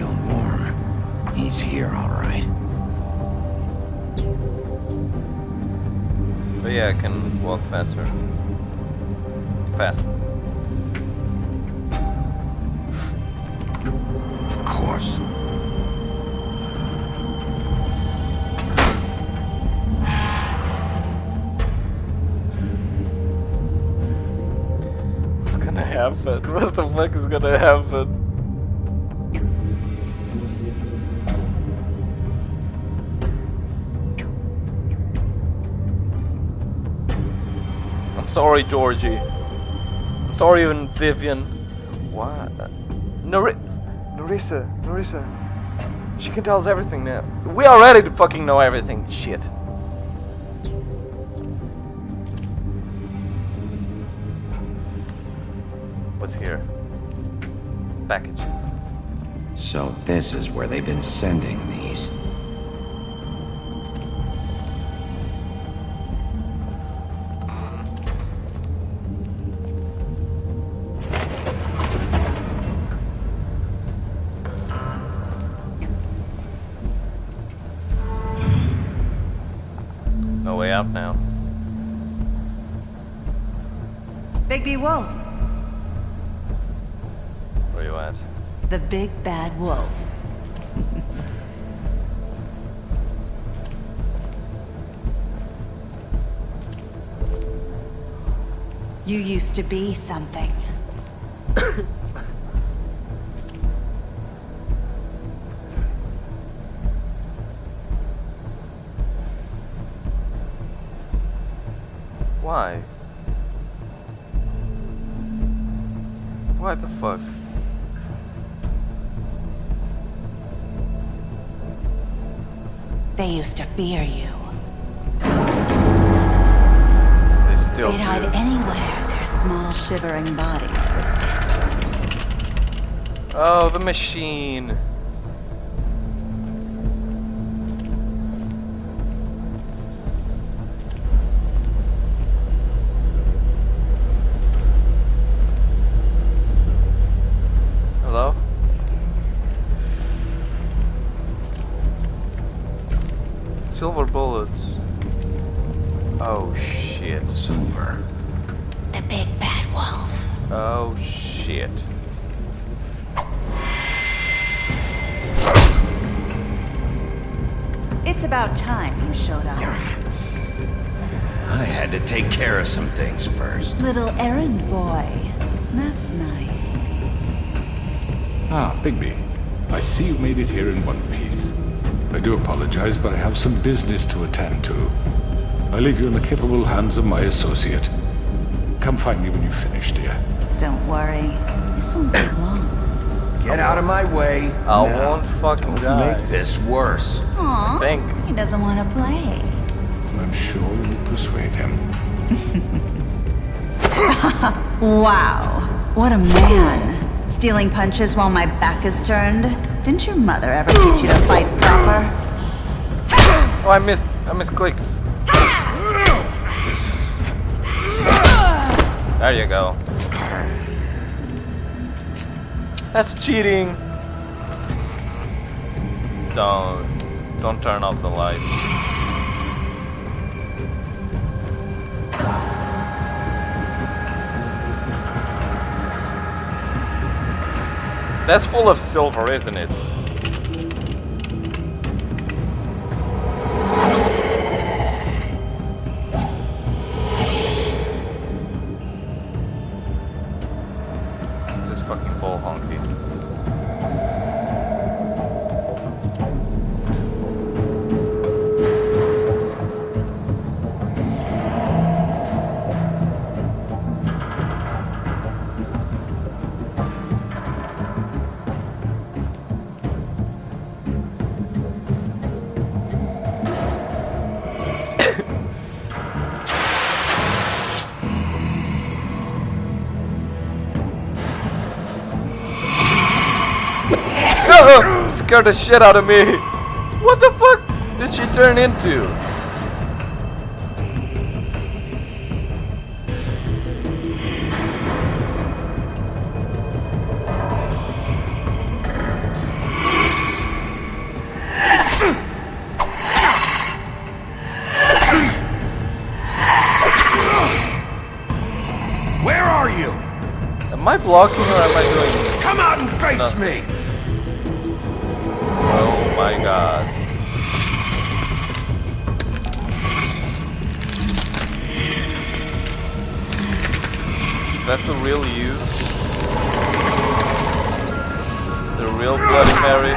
still warm. He's here, all right. But yeah, I can walk faster. Fast. Of course. What's gonna happen? What the fuck is gonna happen? I'm sorry, Georgie. I'm sorry, even Vivian. What? Narissa. She can tell us everything now. We already fucking know everything. Shit. What's here? Packages. So this is where they've been sending these. No way out now. Bigby Wolf, Where you at? the big bad wolf. You used to be something. Why? What the fuck? They used to fear you. They still They'd hide do. anywhere their small shivering bodies would fit. Oh, the machine. Hello? Silver bullets. Oh shit. Silver. The big bad wolf. Oh shit. It's about time you showed up. I had to take care of some things first. Little errand boy. That's nice. Ah, Bigby. I see you made it here in one piece. I do apologize, but I have some business to attend to. I leave you in the capable hands of my associate. Come find me when you've finished, dear. Don't worry. This won't be long. Get out of my way. I now. won't fucking Don't die. make this worse. Aw, Think. he doesn't want to play. I'm sure you'll persuade him. Wow, what a man. Stealing punches while my back is turned. Didn't your mother ever teach you to fight proper? Oh, I misclicked. There you go. That's cheating. Don't turn off the lights. That's full of silver, isn't it? This is fucking bull honky. Scared the shit out of me. What the fuck did she turn into? blocking or am I doing? Come out and face me! Oh my god. That's the real you? The real Bloody Mary?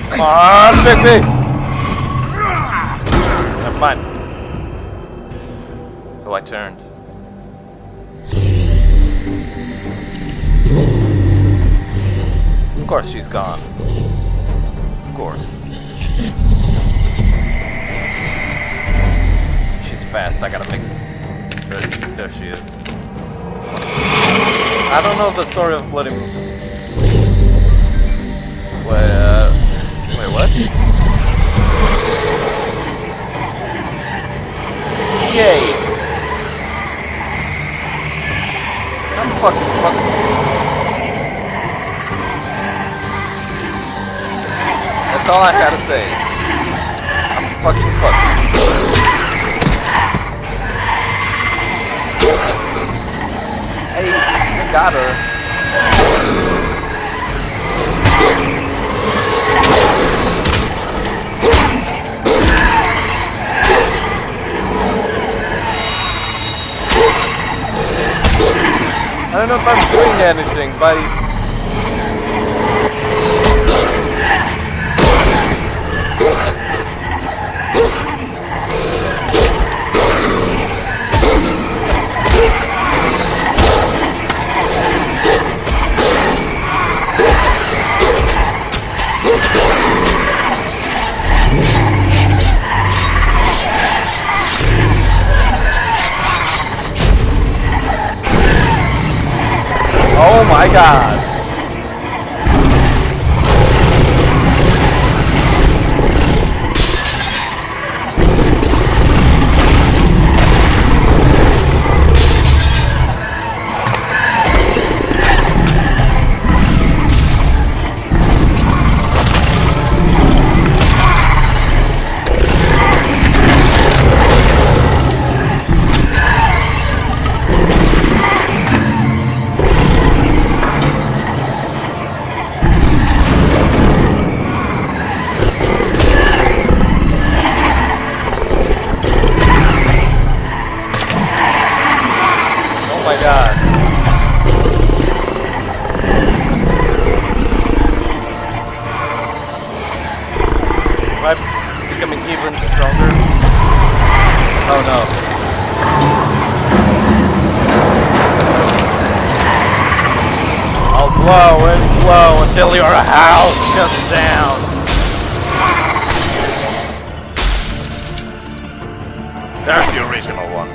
Come on, Bigby! Never mind. Oh, I turned. Of course she's gone. Of course. She's fast, I gotta make... There she is. I don't know the story of Bloody... Wait, what? Yay! I'm fucking. That's all I had to say. I'm fucking. Hey, I got her. I don't know if I'm doing anything, buddy. Oh my god. Am I becoming even stronger? Oh no. I'll blow and blow until your house comes down. There's the original one.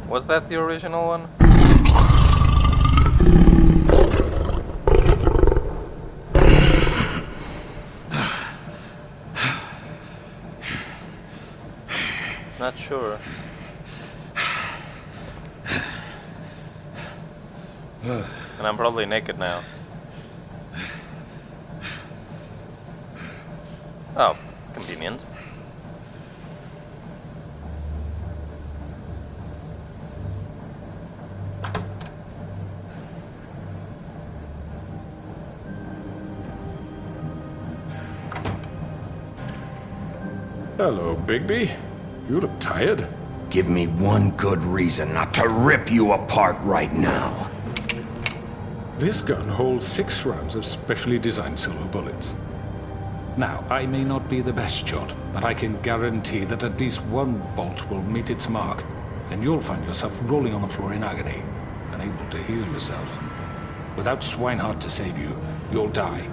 Was that the original one? Not sure. And I'm probably naked now. Oh, convenient. Hello, Bigby. You look tired. Give me one good reason not to rip you apart right now. This gun holds 6 rounds of specially designed silver bullets. Now, I may not be the best shot, but I can guarantee that at least one bolt will meet its mark, and you'll find yourself rolling on the floor in agony, unable to heal yourself. Without Swinehart to save you, you'll die.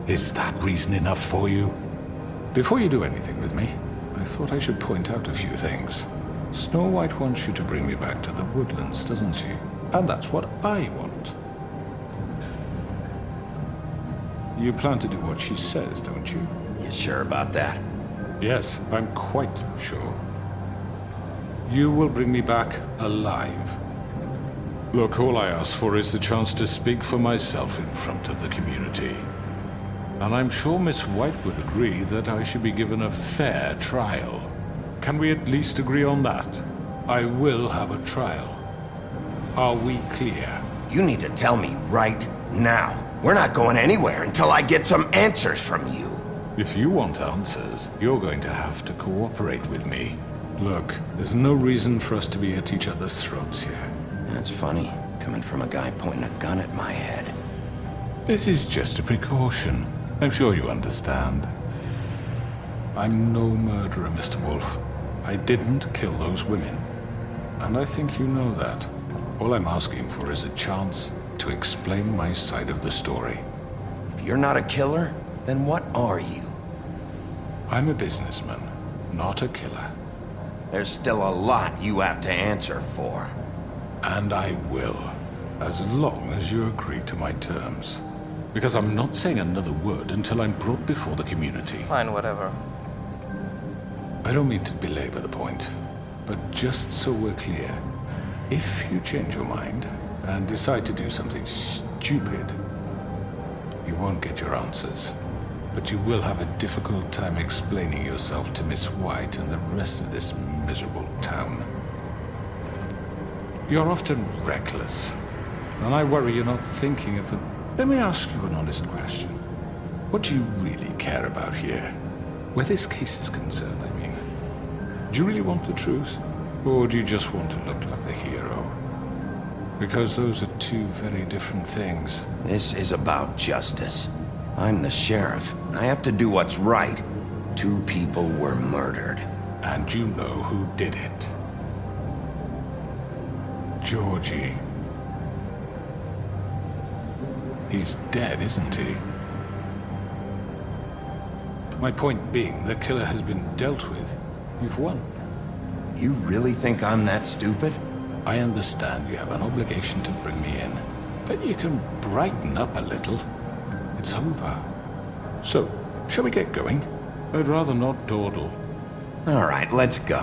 Is that reason enough for you? Before you do anything with me, I thought I should point out a few things. Snow White wants you to bring me back to the woodlands, doesn't she? And that's what I want. You plan to do what she says, don't you? You sure about that? Yes, I'm quite sure. You will bring me back alive. Look, all I ask for is the chance to speak for myself in front of the community. And I'm sure Miss White would agree that I should be given a fair trial. Can we at least agree on that? I will have a trial. Are we clear? You need to tell me right now. We're not going anywhere until I get some answers from you. If you want answers, you're going to have to cooperate with me. Look, there's no reason for us to be at each other's throats here. That's funny, coming from a guy pointing a gun at my head. This is just a precaution. I'm sure you understand. I'm no murderer, Mr. Wolf. I didn't kill those women. And I think you know that. All I'm asking for is a chance to explain my side of the story. If you're not a killer, then what are you? I'm a businessman, not a killer. There's still a lot you have to answer for. And I will, as long as you agree to my terms. Because I'm not saying another word until I'm brought before the community. Fine, whatever. I don't mean to belabor the point, but just so we're clear, if you change your mind and decide to do something stupid, you won't get your answers. But you will have a difficult time explaining yourself to Miss White and the rest of this miserable town. You're often reckless, and I worry you're not thinking of the... Let me ask you an honest question. What do you really care about here? Where this case is concerned, I mean. Do you really want the truth? Or do you just want to look like the hero? Because those are two very different things. This is about justice. I'm the sheriff. I have to do what's right. 2 people were murdered. And you know who did it. Georgie. He's dead, isn't he? My point being, the killer has been dealt with. You've won. You really think I'm that stupid? I understand you have an obligation to bring me in, but you can brighten up a little. It's over. So, shall we get going? I'd rather not dawdle. All right, let's go.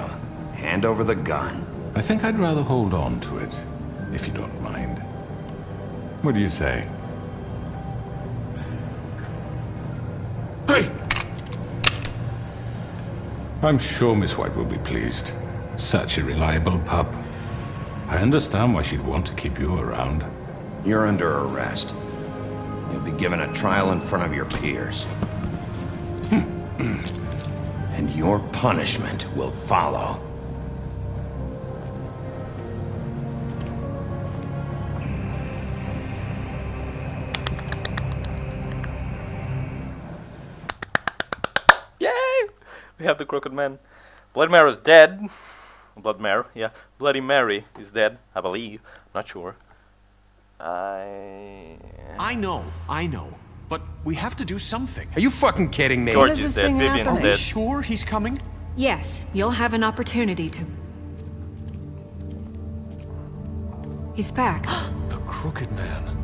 Hand over the gun. I think I'd rather hold on to it, if you don't mind. What do you say? Hey! I'm sure Miss White will be pleased. Such a reliable pup. I understand why she'd want to keep you around. You're under arrest. You'll be given a trial in front of your peers. And your punishment will follow. Yay! We have the Crooked Man. Bloody Mary is dead. Blood Mary, yeah. Bloody Mary is dead, I believe. Not sure. I know. But we have to do something. Are you fucking kidding me? George is is this dead, thing Vivian's happening? Are we dead. sure he's coming? Yes, you'll have an opportunity to... He's back. The Crooked Man.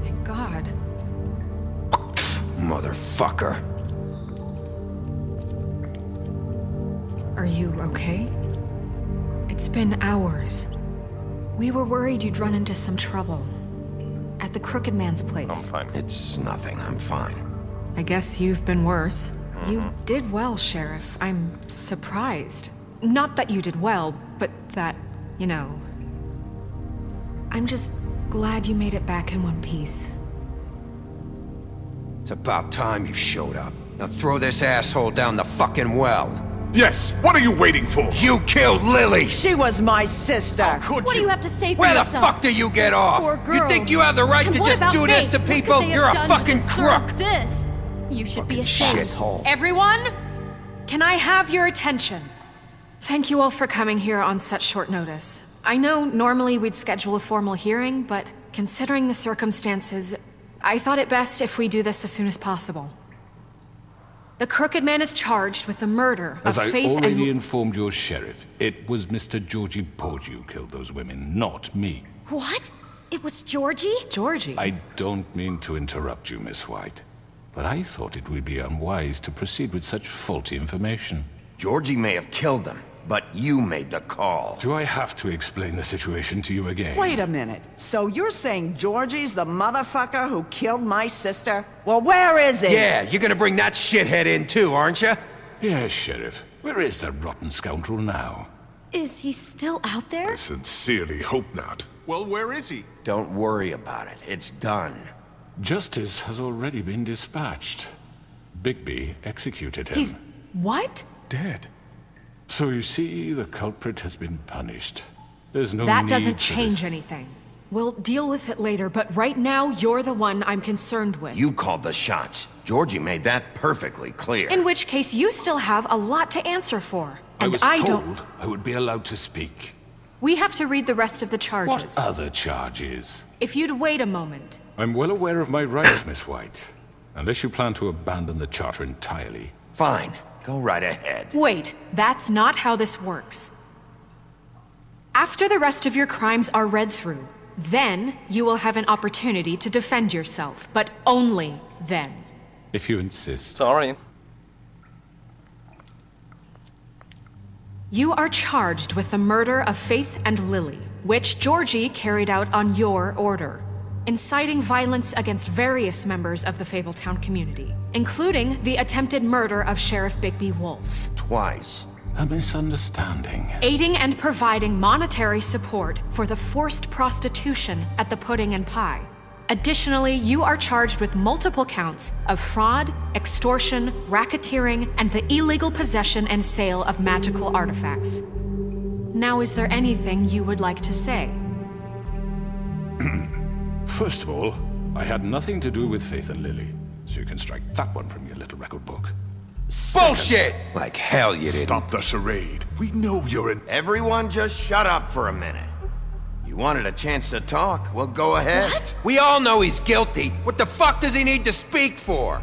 Thank God. Motherfucker. Are you okay? It's been hours. We were worried you'd run into some trouble. At the Crooked Man's place. I'm fine. It's nothing, I'm fine. I guess you've been worse. You did well, Sheriff. I'm surprised. Not that you did well, but that, you know... I'm just glad you made it back in one piece. It's about time you showed up. Now throw this asshole down the fucking well. Yes! What are you waiting for? You killed Lily! She was my sister. Could What do you have to say for Where the yourself? fuck do you get off? Poor You think girls. you have the right And to what just about do this Faith? to What could people? they have You're a done to fucking deserve crook! This. You should be Fucking ashamed. shithole. Everyone, can I have your attention? Thank you all for coming here on such short notice. I know normally we'd schedule a formal hearing, but considering the circumstances, I thought it best if we do this as soon as possible. The Crooked Man is charged with the murder As of I Faith already and... informed your sheriff, it was Mr. Georgie Porgy who killed those women, not me. What? It was Georgie? Georgie? I don't mean to interrupt you, Miss White, but I thought it would be unwise to proceed with such faulty information. Georgie may have killed them, but you made the call. Do I have to explain the situation to you again? Wait a minute. So you're saying Georgie's the motherfucker who killed my sister? Well, where is he? Yeah, you're gonna bring that shithead in too, aren't you? Yes, Sheriff. Where is that rotten scoundrel now? Is he still out there? I sincerely hope not. Well, where is he? Don't worry about it. It's done. Justice has already been dispatched. Bigby executed him. He's... what? Dead. So you see, the culprit has been punished. There's no That need doesn't for change this. anything. We'll deal with it later, but right now, you're the one I'm concerned with. You called the shots. Georgie made that perfectly clear. In which case, you still have a lot to answer for. I And was I told don't... I would be allowed to speak. We have to read the rest of the What charges. other charges? If you'd wait a moment. I'm well aware of my rights, Miss White. Unless you plan to abandon the charter entirely. Fine. Go right ahead. Wait, that's not how this works. After the rest of your crimes are read through, then you will have an opportunity to defend yourself, but only then. If you insist. Sorry. You are charged with the murder of Faith and Lily, which Georgie carried out on your order, inciting violence against various members of the Fabletown community, including the attempted murder of Sheriff Bigby Wolf. Twice. A misunderstanding. Aiding and providing monetary support for the forced prostitution at the Pudding and Pie. Additionally, you are charged with multiple counts of fraud, extortion, racketeering, and the illegal possession and sale of magical artifacts. Now, is there anything you would like to say? First of all, I had nothing to do with Faith and Lily, so you can strike that one from your little record book. Bullshit! Like hell you didn't. Stop the charade. We know you're in. Everyone just shut up for a minute. You wanted a chance to talk? Well, go ahead. What? We all know he's guilty. What the fuck does he need to speak for?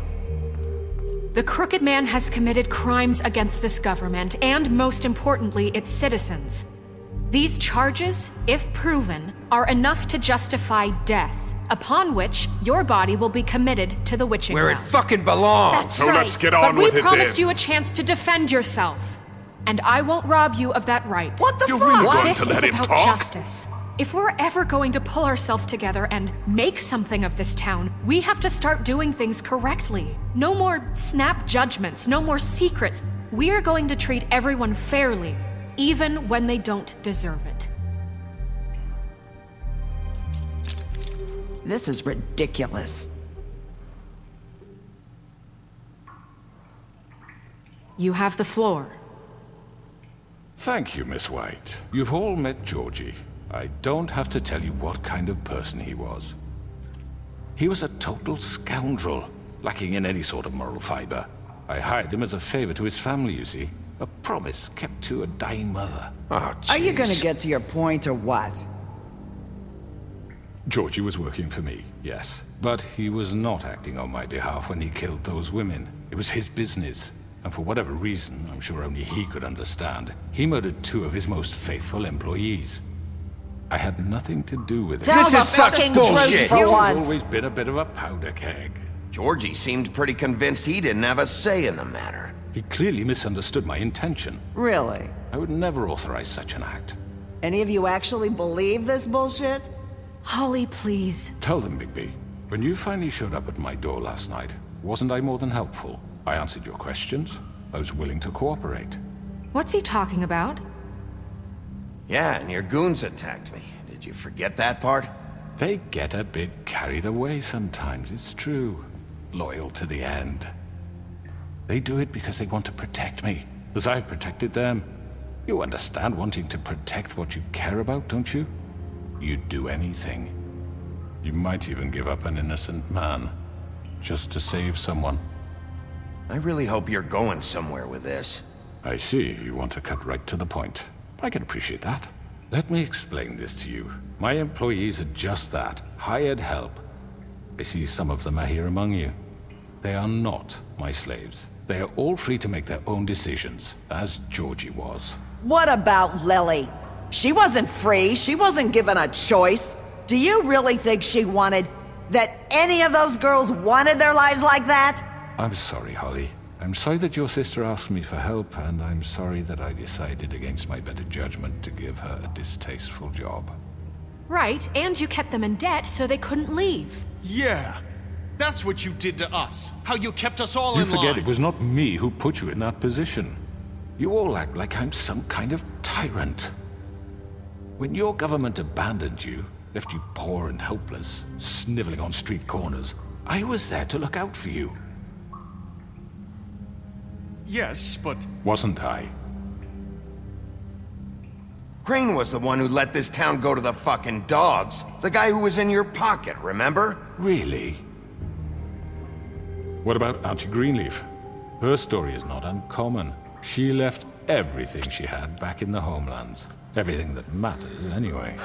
The Crooked Man has committed crimes against this government and, most importantly, its citizens. These charges, if proven, are enough to justify death, upon which your body will be committed to the witching Where it ground. fucking belongs. That's So right. let's get But on we with it promised then. you a chance to defend yourself, and I won't rob you of that right. What the You're fuck? really going This to is let him about talk? justice. If we're ever going to pull ourselves together and make something of this town, we have to start doing things correctly. No more snap judgments, no more secrets. We are going to treat everyone fairly, even when they don't deserve it. This is ridiculous. You have the floor. Thank you, Miss White. You've all met Georgie. I don't have to tell you what kind of person he was. He was a total scoundrel, lacking in any sort of moral fiber. I hired him as a favor to his family, you see. A promise kept to a dying mother. Oh, Are you gonna jeez. get to your point or what? Georgie was working for me, yes. But he was not acting on my behalf when he killed those women. It was his business. And for whatever reason, I'm sure only he could understand, he murdered 2 of his most faithful employees. I had nothing to do with it. Tell This the is such fucking bullshit. truth for He's once. always been a bit of a powder keg. Georgie seemed pretty convinced he didn't have a say in the matter. He clearly misunderstood my intention. Really? I would never authorize such an act. Any of you actually believe this bullshit? Holly, please. Tell them, Bigby, when you finally showed up at my door last night, wasn't I more than helpful? I answered your questions. I was willing to cooperate. What's he talking about? Yeah, and your goons attacked me. Did you forget that part? They get a bit carried away sometimes, it's true. Loyal to the end. They do it because they want to protect me, as I protected them. You understand wanting to protect what you care about, don't you? You'd do anything. You might even give up an innocent man, just to save someone. I really hope you're going somewhere with this. I see you want to cut right to the point. I can appreciate that. Let me explain this to you. My employees are just that, hired help. I see some of them are here among you. They are not my slaves. They are all free to make their own decisions, as Georgie was. What about Lily? She wasn't free. She wasn't given a choice. Do you really think she wanted... that any of those girls wanted their lives like that? I'm sorry, Holly. I'm sorry that your sister asked me for help, and I'm sorry that I decided against my better judgment to give her a distasteful job. Right, and you kept them in debt so they couldn't leave. Yeah. That's what you did to us. How you kept us all You in line. forget it was not me who put you in that position. You all act like I'm some kind of tyrant. When your government abandoned you, left you poor and helpless, sniveling on street corners, I was there to look out for you. Yes, but... Wasn't I? Crane was the one who let this town go to the fucking dogs. The guy who was in your pocket, remember? Really? What about Auntie Greenleaf? Her story is not uncommon. She left everything she had back in the homelands. Everything that mattered, anyway.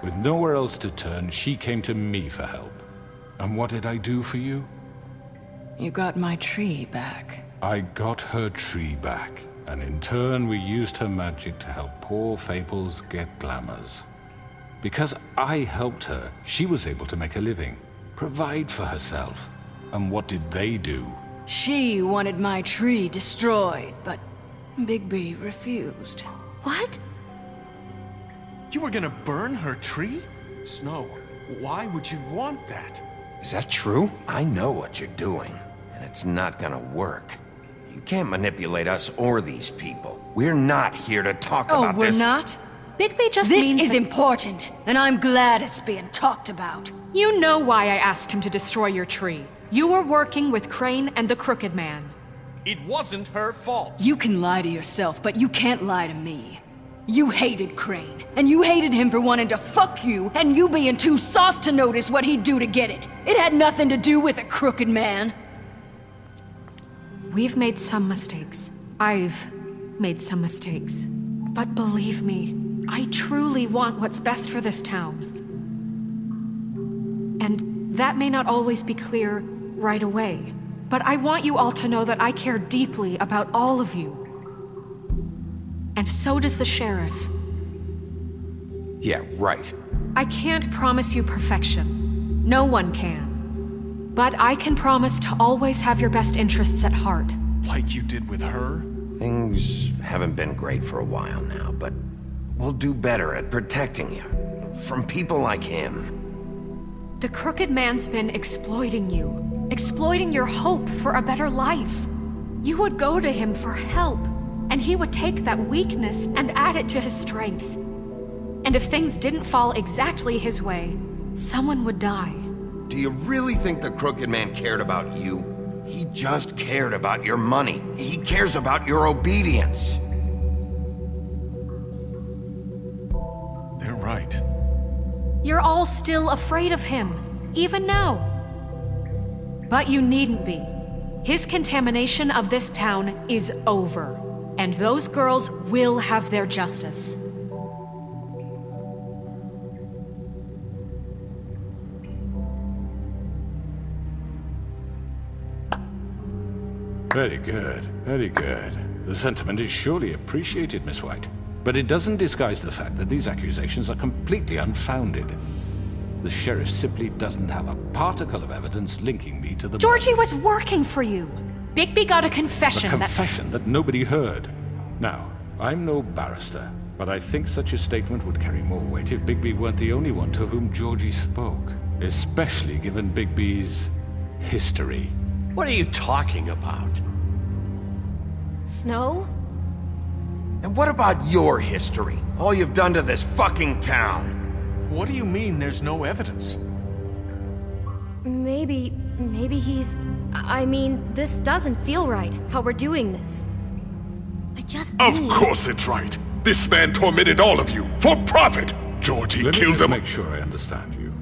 With nowhere else to turn, she came to me for help. And what did I do for you? You got my tree back. I got her tree back, and in turn we used her magic to help poor Fables get glamours. Because I helped her, she was able to make a living, provide for herself. And what did they do? She wanted my tree destroyed, but Bigby refused. What? You were gonna burn her tree? Snow, why would you want that? Is that true? I know what you're doing, and it's not gonna work. You can't manipulate us or these people. We're not here to talk about Oh, we're this. not? Bigby just This means is that- important, and I'm glad it's being talked about. You know why I asked him to destroy your tree. You were working with Crane and the Crooked Man. It wasn't her fault. You can lie to yourself, but you can't lie to me. You hated Crane, and you hated him for wanting to fuck you, and you being too soft to notice what he'd do to get it. It had nothing to do with a Crooked Man. We've made some mistakes. I've made some mistakes. But believe me, I truly want what's best for this town. And that may not always be clear right away, but I want you all to know that I care deeply about all of you. And so does the sheriff. Yeah, right. I can't promise you perfection. No one can. But I can promise to always have your best interests at heart. Like you did with her? Things haven't been great for a while now, but we'll do better at protecting you from people like him. The Crooked Man's been exploiting you, exploiting your hope for a better life. You would go to him for help, and he would take that weakness and add it to his strength. And if things didn't fall exactly his way, someone would die. Do you really think the Crooked Man cared about you? He just cared about your money. He cares about your obedience. They're right. You're all still afraid of him, even now. But you needn't be. His contamination of this town is over, and those girls will have their justice. Very good, very good. The sentiment is surely appreciated, Miss White. But it doesn't disguise the fact that these accusations are completely unfounded. The sheriff simply doesn't have a particle of evidence linking me to the... Georgie was working for you. Bigby got a A confession confession that nobody heard. Now, I'm no barrister, but I think such a statement would carry more weight if Bigby weren't the only one to whom Georgie spoke. Especially given Bigby's history. What are you talking about? Snow? And what about your history? All you've done to this fucking town? What do you mean there's no evidence? Maybe he's... I mean, this doesn't feel right, how we're doing this. I just Of need... course it's right. This man tormented all of you for profit. Georgie Let me killed just them. make sure I understand you.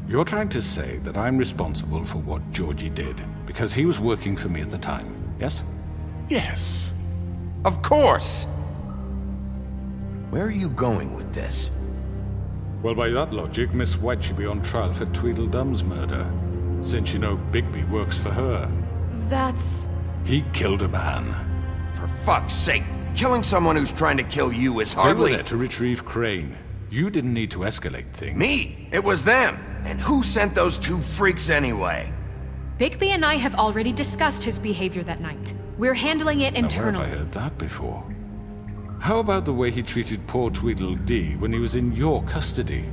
You're trying to say that I'm responsible for what Georgie did, because he was working for me at the time. yes? Yes. Of course! Where are you going with this? Well, by that logic, Miss White should be on trial for Tweedledum's murder, since you know Bigby works for her. That's... He killed a man. For fuck's sake, killing someone who's trying to kill you is They were hardly... there to retrieve Crane. You didn't need to escalate things. Me! It was them! And who sent those two freaks anyway? Bigby and I have already discussed his behavior that night. We're handling it Now, where internally. have I heard that before? How about the way he treated poor Tweedledee when he was in your custody?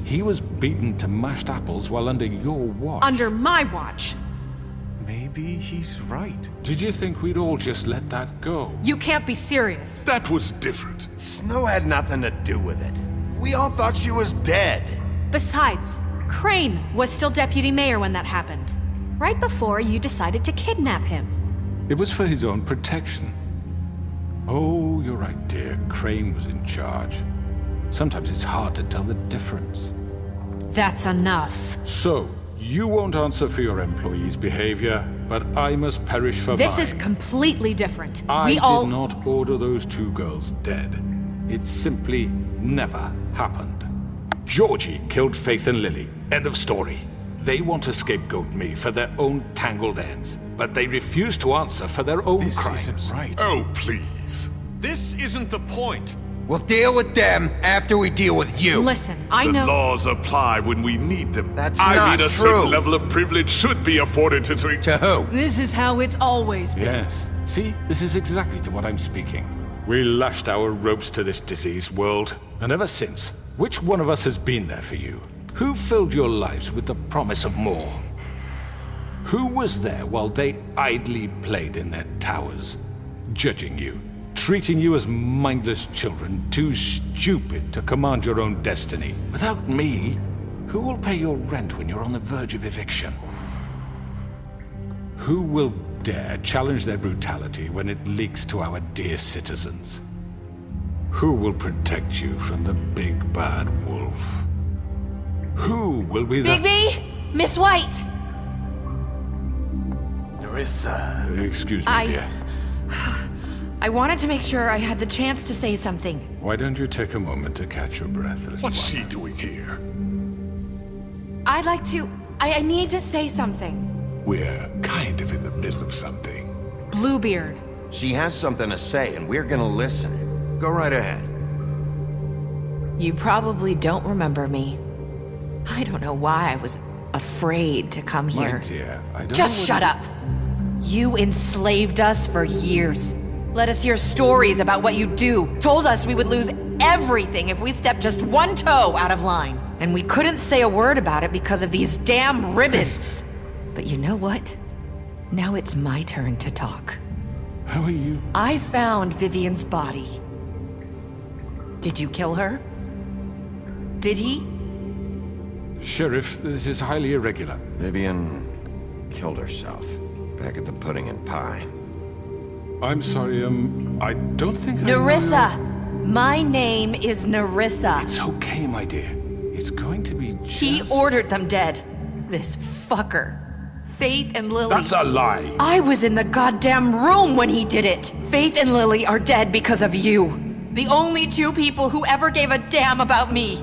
He was beaten to mashed apples while under your watch. Under my watch. Maybe he's right. Did you think we'd all just let that go? You can't be serious. That was different. Snow had nothing to do with it. We all thought she was dead. Besides, Crane was still deputy mayor when that happened. Right before you decided to kidnap him. It was for his own protection. Oh, you're right, dear. Crane was in charge. Sometimes it's hard to tell the difference. That's enough. So, you won't answer for your employees' behavior, but I must perish for This mine. is completely different. I we did all... not order those two girls dead. It simply never happened. Georgie killed Faith and Lily. End of story. They want to scapegoat me for their own tangled ends, but they refuse to answer for their own This crimes. isn't right. Oh, please. This isn't the point. We'll deal with them after we deal with you. Listen, I The know... laws apply when we need them. That's I not mean, a true. certain level of privilege should be afforded to... To who? This is how it's always been. Yes. See, this is exactly to what I'm speaking. We lashed our ropes to this diseased world, and ever since, which one of us has been there for you? Who filled your lives with the promise of more? Who was there while they idly played in their towers, judging you, treating you as mindless children, too stupid to command your own destiny? Without me, who will pay your rent when you're on the verge of eviction? Who will dare challenge their brutality when it leaks to our dear citizens? Who will protect you from the big bad wolf? Who will be the... Bigby! Miss White! Nerissa. Excuse me, dear. I wanted to make sure I had the chance to say something. Why don't you take a moment to catch your breath, little What's one? she doing here? I'd like to... I need to say something. We're kind of in the middle of something. Bluebeard. She has something to say, and we're gonna listen. Go right ahead. You probably don't remember me. I don't know why I was afraid to come My here. dear, I don't Just know shut what up. You enslaved us for years. Let us hear stories about what you do. Told us we would lose everything if we stepped just one toe out of line. And we couldn't say a word about it because of these damn ribbons. But you know what? Now it's my turn to talk. How are you? I found Vivian's body. Did you kill her? Did he? Sheriff, this is highly irregular. Vivian killed herself back at the Pudding and Pie. I'm sorry, I don't think I Nerissa! My name is Nerissa. It's okay, my dear. It's going to be just... He ordered them dead. This fucker. Faith and Lily. That's a lie! I was in the goddamn room when he did it. Faith and Lily are dead because of you. The only two people who ever gave a damn about me.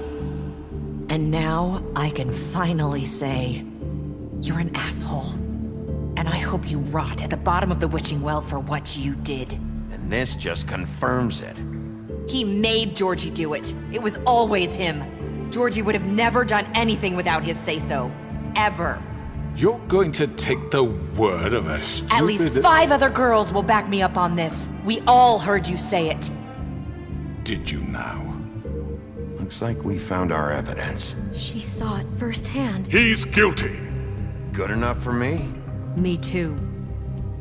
And now I can finally say, you're an asshole. And I hope you rot at the bottom of the witching well for what you did. And this just confirms it. He made Georgie do it. It was always him. Georgie would have never done anything without his say-so. Ever. You're going to take the word of a stupid... At least 5 other girls will back me up on this. We all heard you say it. Did you now? Looks like we found our evidence. She saw it firsthand. He's guilty. Good enough for me? Me too.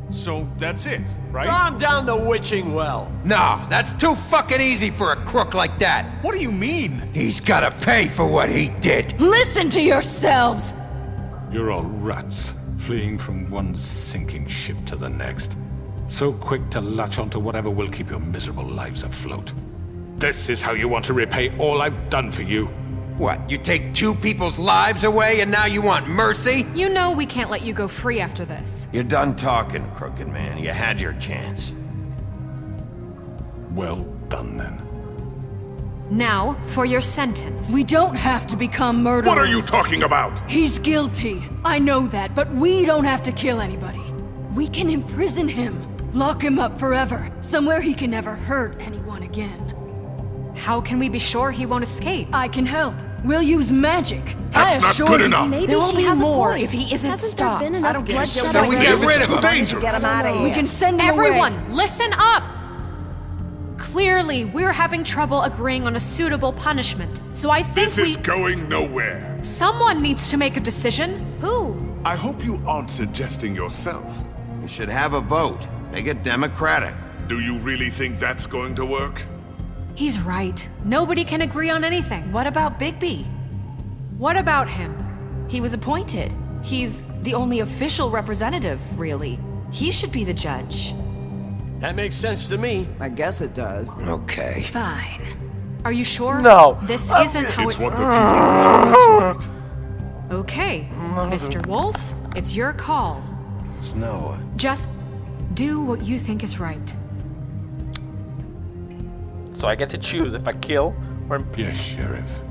So that's it, right? Calm down the witching well. Nah, that's too fucking easy for a crook like that. What do you mean? He's gotta pay for what he did. Listen to yourselves! You're all rats, fleeing from one sinking ship to the next. So quick to latch onto whatever will keep your miserable lives afloat. This is how you want to repay all I've done for you? What, you take 2 people's lives away and now you want mercy? You know we can't let you go free after this. You're done talking, Crooked Man. You had your chance. Well done, then. Now, for your sentence. We don't have to become murderers. What are you talking about? He's guilty. I know that, but we don't have to kill anybody. We can imprison him. Lock him up forever. Somewhere he can never hurt anyone again. How can we be sure he won't escape? I can help. We'll use magic. That's I not assure good you. enough. Maybe There will she be has more a point. if he isn't Hasn't stopped. there been enough bloodshed? So we get rid of him. Dangerous. Get him out of here. We can send him Everyone, away. listen up! Clearly, we're having trouble agreeing on a suitable punishment. So I think This is going nowhere. someone needs to make a decision. Who? I hope you aren't suggesting yourself. You should have a vote. Make it democratic. Do you really think that's going to work? He's right. Nobody can agree on anything. What about Bigby? What about him? He was appointed. He's the only official representative, really. He should be the judge. That makes sense to me. I guess it does. Okay. Fine. Are you sure? No. This isn't how It's it's... what the people want. That's right. Okay, Mr. Wolf, it's your call. Snow. Just do what you think is right. So I get to choose if I kill or... Yes, Sheriff.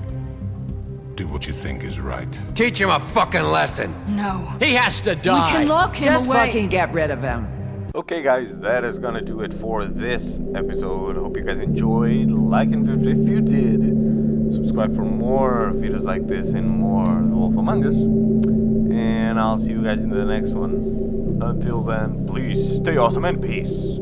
Do what you think is right. Teach him a fucking lesson. No. He has to We die. can lock him Just away. fucking get rid of him. Okay guys, that is gonna do it for this episode. Hope you guys enjoyed. Like and favorite if you did. Subscribe for more videos like this and more The Wolf Among Us. And I'll see you guys in the next one. Until then, please stay awesome and peace.